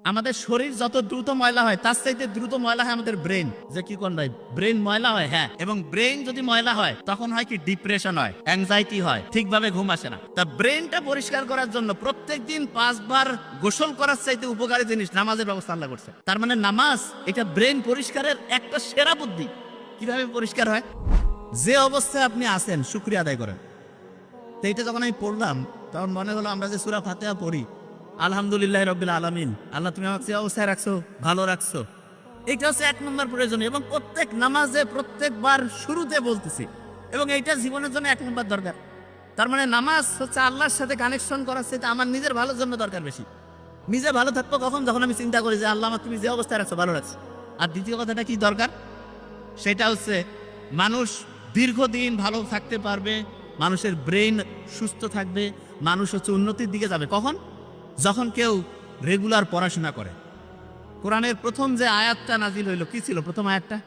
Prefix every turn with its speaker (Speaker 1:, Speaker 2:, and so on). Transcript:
Speaker 1: আমাদের শরীর যত দ্রুত ময়লা হয় তার চাইতে দ্রুত ময়লা হয় আমাদের ব্রেন। যে কি কোন ভাই, ব্রেন ময়লা হয়? হ্যাঁ। এবং ব্রেন যদি ময়লা হয় তখন হয় কি, ডিপ্রেশন হয়, অ্যাংজাইটি হয়, ঠিকভাবে ঘুম আসে না। তা ব্রেনটা পরিষ্কার করার জন্য প্রত্যেকদিন 5 বার গোসল করার চাইতে উপকারী জিনিস নামাজের ব্যবস্থা আল্লাহ করছে। তার মানে নামাজ এটা ব্রেন পরিষ্কারের একটা সেরা বুদ্ধি। কিভাবে পরিষ্কার হয়? যে অবস্থায় আপনি আছেন শুকরিয়া আদায় করেন। তো এটা যখন আমি পড়লাম তখন মনে হলো আমরা যে সূরা ফাতিহা পড়ি, আলহামদুলিল্লাহ রাব্বিল আলামিন, আল্লাহ তুমি আমাকে যে অবস্থায় রাখছো ভালো রাখছো, এটা হচ্ছে 1 নম্বর প্রয়োজনীয় এবং প্রত্যেক নামাজে প্রত্যেকবার শুরুতে বলতেছি এবং এইটা জীবনের জন্য 1 নম্বর দরকার। তার মানে নামাজ হচ্ছে আল্লাহর সাথে কানেকশন করার সেটা আমার নিজের ভালোর জন্য দরকার বেশি। নিজে ভালো থাকবো কখন? যখন আমি চিন্তা করি যে আল্লাহ আমাকে তুমি যে অবস্থায় রাখছো ভালো রাখছো। আর দ্বিতীয় কথাটা কি দরকার, সেটা হচ্ছে মানুষ দীর্ঘদিন ভালো থাকতে পারবে, মানুষের ব্রেন সুস্থ থাকবে, মানুষ হচ্ছে উন্নতির দিকে যাবে কখন? যখন কেউ রেগুলার পড়াশোনা করে। কোরআনের প্রথম যে আয়াতটা নাজিল হইল কি ছিল প্রথম আয়াতটা?